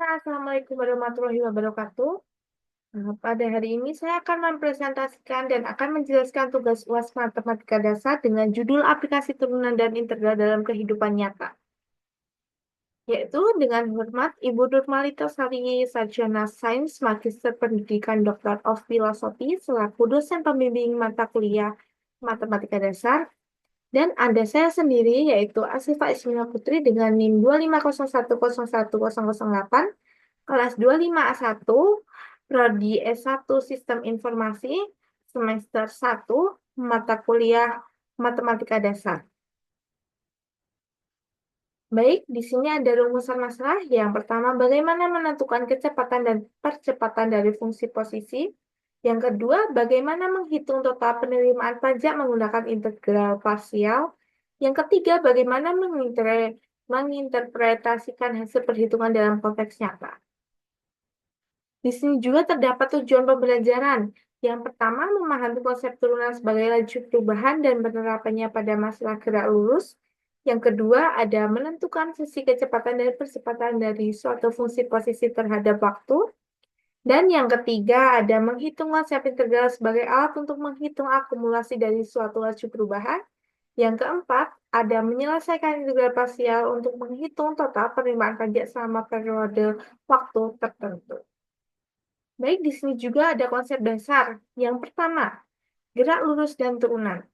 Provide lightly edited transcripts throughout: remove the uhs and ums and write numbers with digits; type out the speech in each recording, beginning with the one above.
Assalamualaikum warahmatullahi wabarakatuh. Pada hari ini saya akan mempresentasikan dan akan menjelaskan tugas UAS Matematika Dasar dengan judul aplikasi turunan dan integral dalam kehidupan nyata. Yaitu dengan hormat Ibu Nurmalita Sari, Sarjana Sains, Magister Pendidikan Doktor of Philosophy, selaku dosen pembimbing mata kuliah Matematika Dasar, dan ada saya sendiri, yaitu Asifah Ismina Putri dengan NIM 250101008, kelas 25A1, Prodi S1 Sistem Informasi, semester 1, mata kuliah Matematika Dasar. Baik, di sini ada rumusan masalah. Yang pertama, bagaimana menentukan kecepatan dan percepatan dari fungsi posisi. Yang kedua, bagaimana menghitung total penerimaan pajak menggunakan integral parsial. Yang ketiga, bagaimana menginterpretasikan hasil perhitungan dalam konteks nyata. Di sini juga terdapat tujuan pembelajaran. Yang pertama, memahami konsep turunan sebagai laju perubahan dan penerapannya pada masalah gerak lurus. Yang kedua, ada menentukan fungsi kecepatan dan percepatan dari suatu fungsi posisi terhadap waktu. Dan yang ketiga, ada menghitung konsep integral sebagai alat untuk menghitung akumulasi dari suatu laju perubahan. Yang keempat, ada menyelesaikan integral parsial untuk menghitung total penerimaan pajak selama periode waktu tertentu. Baik, di sini juga ada konsep dasar. Yang pertama, gerak lurus dan turunan.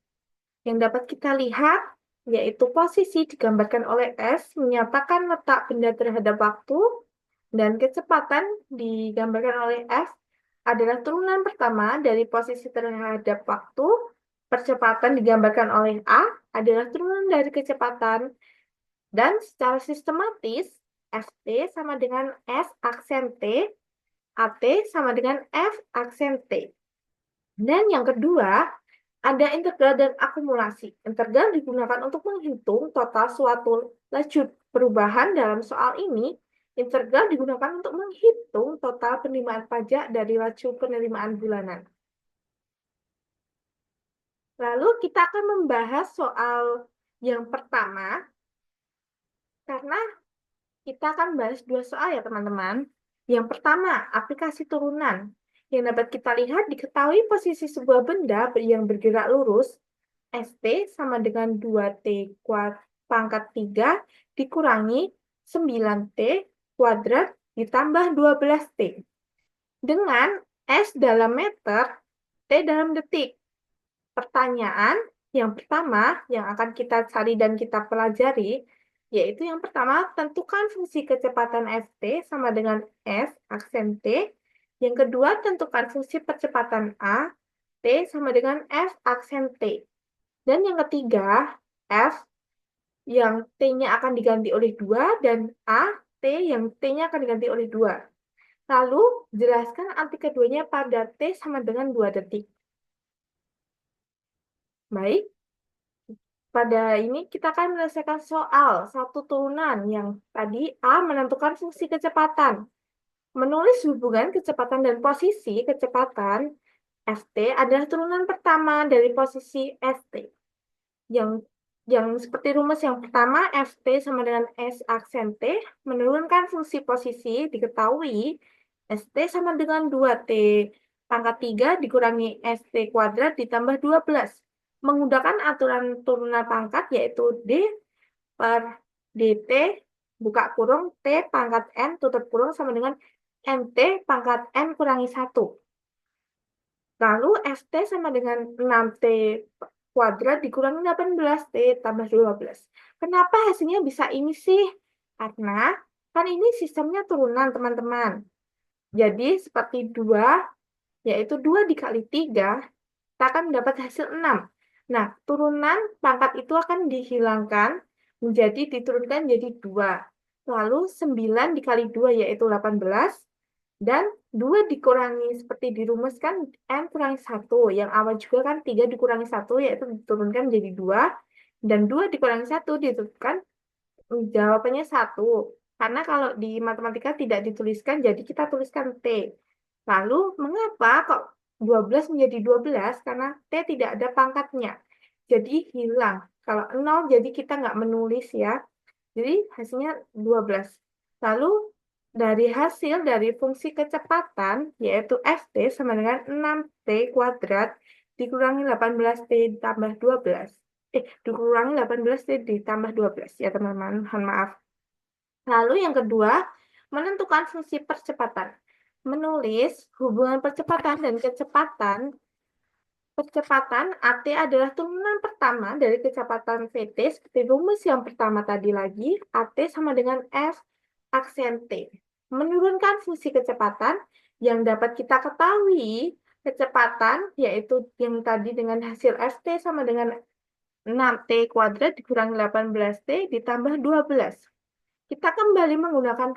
Yang dapat kita lihat, yaitu posisi digambarkan oleh S, menyatakan letak benda terhadap waktu, dan kecepatan digambarkan oleh F adalah turunan pertama dari posisi terhadap waktu. Percepatan digambarkan oleh A adalah turunan dari kecepatan, dan secara sistematis, Ft sama dengan S aksen T, AT sama dengan F aksen T. Dan yang kedua, ada integral dan akumulasi. Integral digunakan untuk menghitung total suatu laju perubahan. Dalam soal ini, integral digunakan untuk menghitung total penerimaan pajak dari laju penerimaan bulanan. Lalu kita akan membahas soal yang pertama, karena kita akan bahas dua soal ya teman-teman. Yang pertama, aplikasi turunan. Yang dapat kita lihat, diketahui posisi sebuah benda yang bergerak lurus, ST sama dengan 2T pangkat 3 dikurangi 9T kuadrat ditambah 12T. Dengan S dalam meter, T dalam detik. Pertanyaan yang pertama yang akan kita cari dan kita pelajari, yaitu yang pertama, tentukan fungsi kecepatan Ft sama dengan S aksen T. Yang kedua, tentukan fungsi percepatan A, T sama dengan F aksen T. Dan yang ketiga, F yang T-nya akan diganti oleh 2 dan A, T yang T-nya akan diganti oleh 2. Lalu, jelaskan arti keduanya pada T sama dengan 2 detik. Baik, pada ini kita akan menyelesaikan soal satu turunan yang tadi A menentukan fungsi kecepatan. Menulis hubungan kecepatan dan posisi kecepatan Ft adalah turunan pertama dari posisi St. Yang seperti rumus yang pertama, Ft sama dengan S aksen T, menurunkan fungsi posisi diketahui St sama dengan 2T pangkat 3 dikurangi St kuadrat ditambah 12. Menggunakan aturan turunan pangkat yaitu D per dt buka kurung T pangkat N tutup kurung sama dengan NT pangkat N kurangi 1. Lalu Ft sama dengan 6T kuadrat dikurangi 18T tambah 12. Kenapa hasilnya bisa ini sih? Karena kan ini sistemnya turunan, teman-teman. Jadi seperti 2, yaitu 2 dikali 3, kita akan mendapat hasil 6. Nah, turunan pangkat itu akan dihilangkan, menjadi diturunkan jadi 2. Lalu 9 dikali 2 yaitu 18, dan 2 dikurangi seperti dirumuskan N kurangi 1. Yang awal juga kan 3 dikurangi 1 yaitu diturunkan jadi 2. Dan 2 dikurangi 1 diturunkan jawabannya 1. Karena kalau di matematika tidak dituliskan, jadi kita tuliskan T. Lalu mengapa kok 12 menjadi 12? Karena T tidak ada pangkatnya. Jadi hilang. Kalau 0 jadi kita nggak menulis ya. Jadi hasilnya 12. Lalu dari hasil dari fungsi kecepatan, yaitu Ft sama dengan 6T kuadrat dikurangi 18T ditambah 12. Dikurangi 18T ditambah 12, ya teman-teman, mohon maaf. Lalu yang kedua, menentukan fungsi percepatan. Menulis hubungan percepatan dan kecepatan. Percepatan AT adalah turunan pertama dari kecepatan VT seperti rumus yang pertama tadi lagi. AT sama dengan F aksen T. Menurunkan fungsi kecepatan yang dapat kita ketahui kecepatan yaitu yang tadi dengan hasil Ft sama dengan 6T kuadrat dikurangi 18T ditambah 12. Kita kembali menggunakan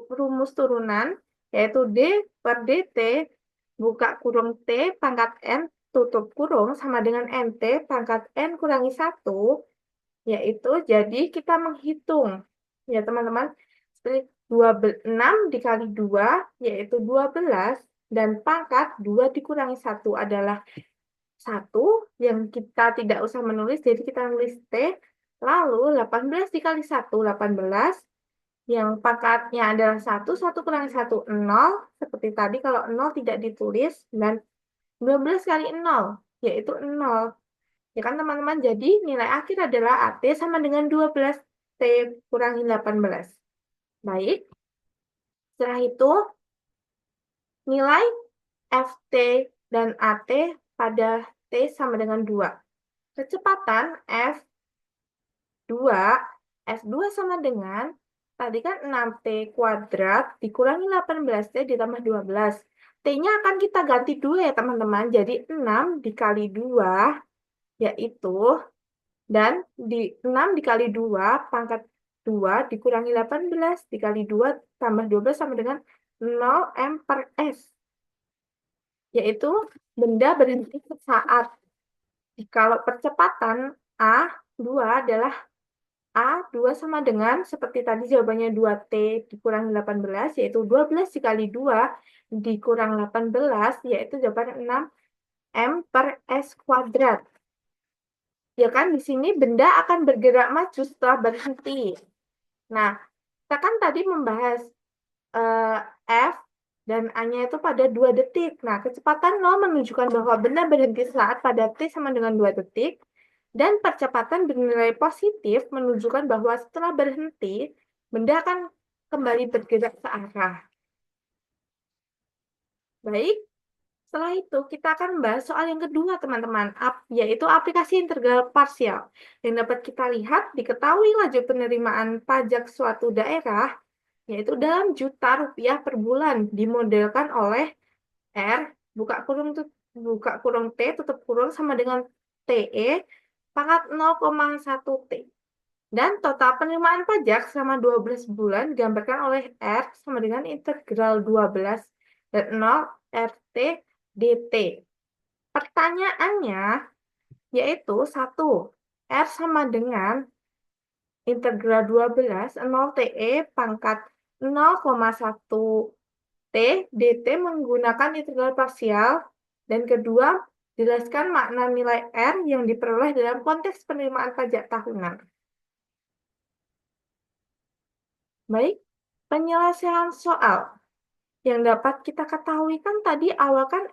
rumus turunan, yaitu D per DT, buka kurung T pangkat N, tutup kurung, sama dengan NT pangkat N kurangi 1, yaitu jadi kita menghitung. Ya teman-teman, seperti 6 dikali 2, yaitu 12, dan pangkat 2 dikurangi 1 adalah 1, yang kita tidak usah menulis, jadi kita menulis T, lalu 18 dikali 1, 18, yang pangkatnya adalah 1, 1 kurangi 1, 0. Seperti tadi kalau 0 tidak ditulis. Dan 12 kali 0, yaitu 0. Ya kan teman-teman, jadi nilai akhir adalah AT sama dengan 12T kurangi 18. Baik, setelah itu nilai FT dan AT pada T sama dengan 2. Kecepatan F2 sama dengan tadi kan 6T kuadrat dikurangi 18T ditambah 12. T-nya akan kita ganti 2 ya teman-teman. Jadi 6 dikali 2 yaitu, dan 6 dikali 2 pangkat 2 dikurangi 18 dikali 2 tambah 12 sama dengan 0 M per S. Yaitu benda berhenti saat. Kalau percepatan A2 adalah A2 sama dengan, seperti tadi jawabannya 2T dikurangi 18, yaitu 12 dikali 2 dikurang 18, yaitu jawaban 6 M per S kuadrat. Ya kan, di sini benda akan bergerak maju setelah berhenti. Nah, kita kan tadi membahas F dan A-nya itu pada 2 detik. Nah, kecepatan 0 menunjukkan bahwa benda berhenti saat pada T sama dengan 2 detik. Dan percepatan bernilai positif menunjukkan bahwa setelah berhenti, benda akan kembali bergerak searah. Baik, setelah itu kita akan membahas soal yang kedua, teman-teman, yaitu aplikasi integral parsial. Yang dapat kita lihat, diketahui laju penerimaan pajak suatu daerah, yaitu dalam juta rupiah per bulan, dimodelkan oleh R, buka kurung T, tutup kurung, sama dengan TE, pangkat 0,1 T. Dan total penerimaan pajak selama 12 bulan digambarkan oleh R sama dengan integral 12 dan 0 RT DT. Pertanyaannya yaitu 1. R sama dengan integral 12 0 TE pangkat 0,1 T DT menggunakan integral parsial. Dan kedua, jelaskan makna nilai R yang diperoleh dalam konteks penerimaan pajak tahunan. Baik, penyelesaian soal yang dapat kita ketahui kan tadi awal kan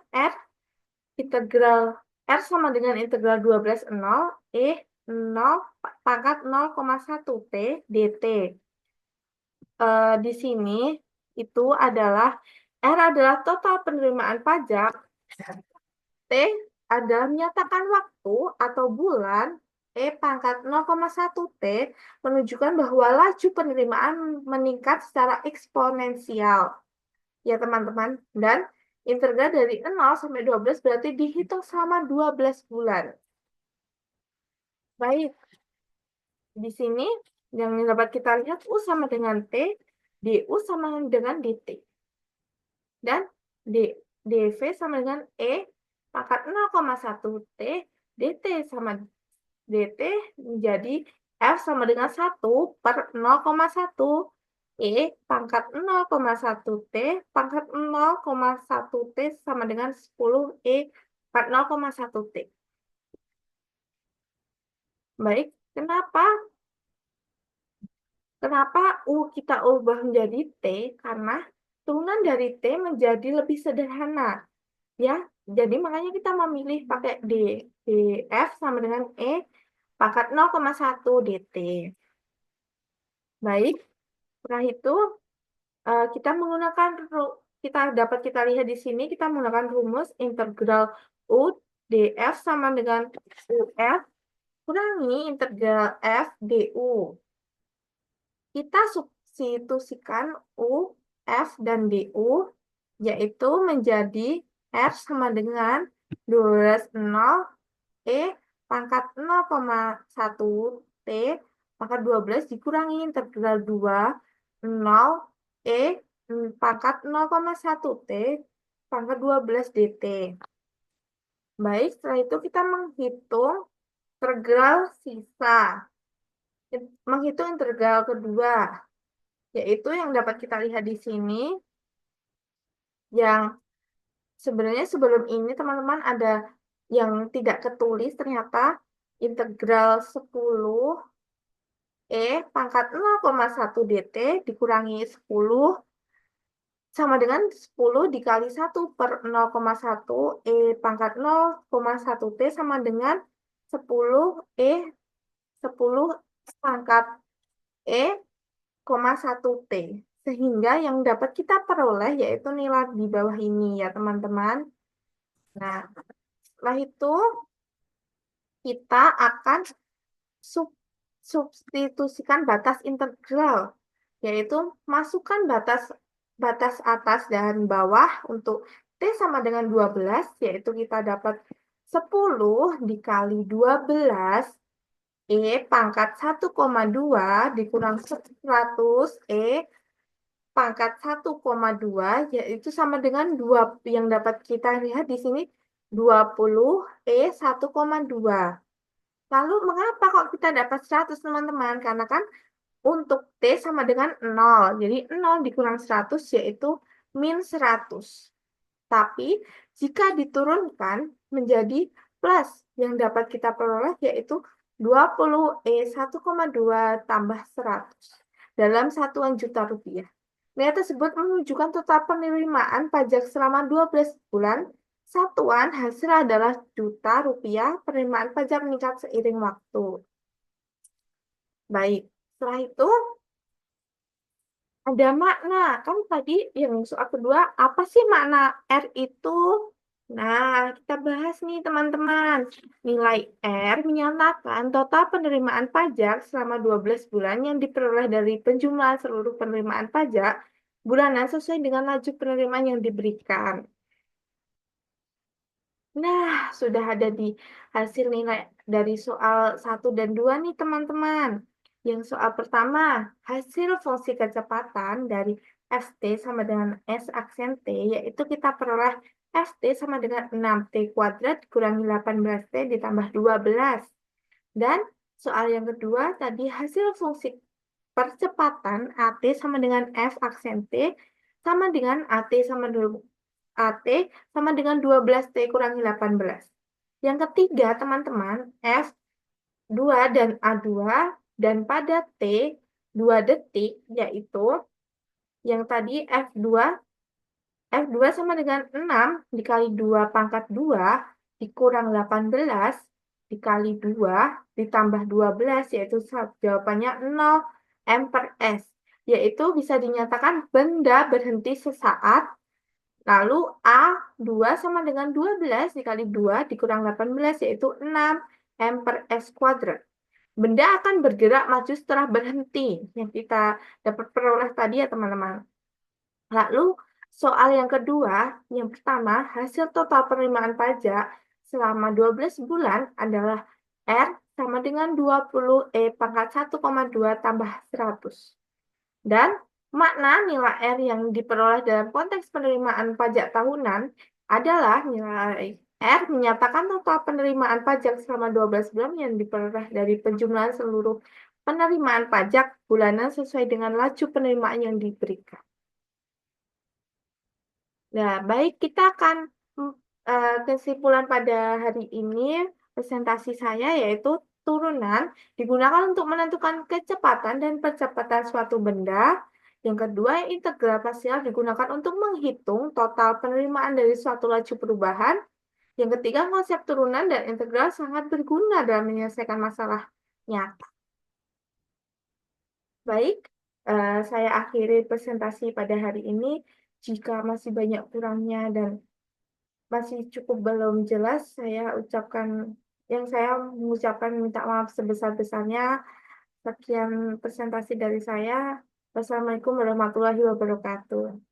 integral R sama dengan integral 12 0 0 pangkat 0,1 T dt. Di sini itu adalah R adalah total penerimaan pajak, T adalah menyatakan waktu atau bulan, pangkat 0,1 T menunjukkan bahwa laju penerimaan meningkat secara eksponensial. Ya teman-teman, dan integral dari 0 sampai 12 berarti dihitung selama 12 bulan. Baik, di sini yang dapat kita lihat U sama dengan T, DU sama dengan DT. Dan DV sama dengan pangkat 0,1 T, DT sama DT menjadi F sama dengan 1 per 0,1 pangkat 0,1 T pangkat 0,1 T sama dengan 10 per 0,1 T. Baik, kenapa Kenapa U kita ubah menjadi T? Karena turunan dari T menjadi lebih sederhana. Ya, jadi makanya kita memilih pakai D. DF sama dengan E pangkat 0,1 DT. Baik, setelah itu kita menggunakan kita lihat di sini kita menggunakan rumus integral U df sama dengan UF kurangi integral F du. Kita substitusikan U, F, dan du, yaitu menjadi R sama dengan 12,0 E pangkat 0,1 T pangkat 12 dikurangi integral 2, 0 E pangkat 0,1 T pangkat 12 DT. Baik, setelah itu kita menghitung integral sisa. Menghitung integral kedua, yaitu yang dapat kita lihat di sini, yang sebenarnya sebelum ini teman-teman ada yang tidak ketulis, ternyata integral 10 E pangkat 0,1 DT dikurangi 10 sama dengan 10 dikali 1 per 0,1 E pangkat 0,1 T sama dengan 10 E 10 pangkat E, 1 T. Sehingga yang dapat kita peroleh yaitu nilai di bawah ini ya teman-teman. Nah, setelah itu kita akan substitusikan batas integral, yaitu masukkan batas atas dan bawah untuk T sama dengan 12, yaitu kita dapat 10 dikali 12 E pangkat 1,2 dikurang 100 E pangkat 1,2 yaitu sama dengan 2 yang dapat kita lihat di sini 20 E 1,2. Lalu mengapa kok kita dapat 100 teman-teman? Karena kan untuk T sama dengan 0. Jadi 0 dikurang 100 yaitu min 100. Tapi jika diturunkan menjadi plus yang dapat kita peroleh yaitu 20 E 1,2 tambah 100 dalam satuan juta rupiah. Nilai tersebut menunjukkan total penerimaan pajak selama 12 bulan. Satuan hasil adalah juta rupiah, penerimaan pajak meningkat seiring waktu. Baik, setelah itu ada makna. Kan tadi yang soal kedua, apa sih makna R itu? Nah, kita bahas nih teman-teman. Nilai R menyatakan total penerimaan pajak selama 12 bulan yang diperoleh dari penjumlahan seluruh penerimaan pajak bulanan sesuai dengan laju penerimaan yang diberikan. Nah, sudah ada di hasil nilai dari soal 1 dan 2 nih teman-teman. Yang soal pertama, hasil fungsi kecepatan dari Ft sama dengan S aksen T, yaitu kita peroleh Ft sama dengan 6T kuadrat dikurangi 18T ditambah 12. Dan soal yang kedua, tadi hasil fungsi percepatan AT sama dengan F aksen T sama dengan AT sama AT sama dengan 12T kurangi 18. Yang ketiga, teman-teman, F2 dan A2 dan pada T 2 detik, yaitu yang tadi F2 sama dengan 6 dikali 2 pangkat 2 dikurang 18 dikali 2 ditambah 12, yaitu jawabannya 0 M per S. Yaitu bisa dinyatakan benda berhenti sesaat. Lalu A2 sama dengan 12 dikali 2 dikurang 18 yaitu 6 M per S kuadrat. Benda akan bergerak maju setelah berhenti yang kita dapat peroleh tadi ya teman-teman. Lalu soal yang kedua, yang pertama hasil total penerimaan pajak selama 12 bulan adalah R sama dengan 20 E pangkat 1,2 tambah 100. Dan makna nilai R yang diperoleh dalam konteks penerimaan pajak tahunan adalah nilai R menyatakan total penerimaan pajak selama 12 bulan yang diperoleh dari penjumlahan seluruh penerimaan pajak bulanan sesuai dengan laju penerimaan yang diberikan. Nah, baik kita akan kesimpulan pada hari ini presentasi saya yaitu turunan digunakan untuk menentukan kecepatan dan percepatan suatu benda. Yang kedua, integral parsial digunakan untuk menghitung total penerimaan dari suatu laju perubahan. Yang ketiga, konsep turunan dan integral sangat berguna dalam menyelesaikan masalah nyata. Baik, saya akhiri presentasi pada hari ini. Jika masih banyak kurangnya dan masih cukup belum jelas, saya mengucapkan minta maaf sebesar-besarnya. Sekian presentasi dari saya. Wassalamualaikum warahmatullahi wabarakatuh.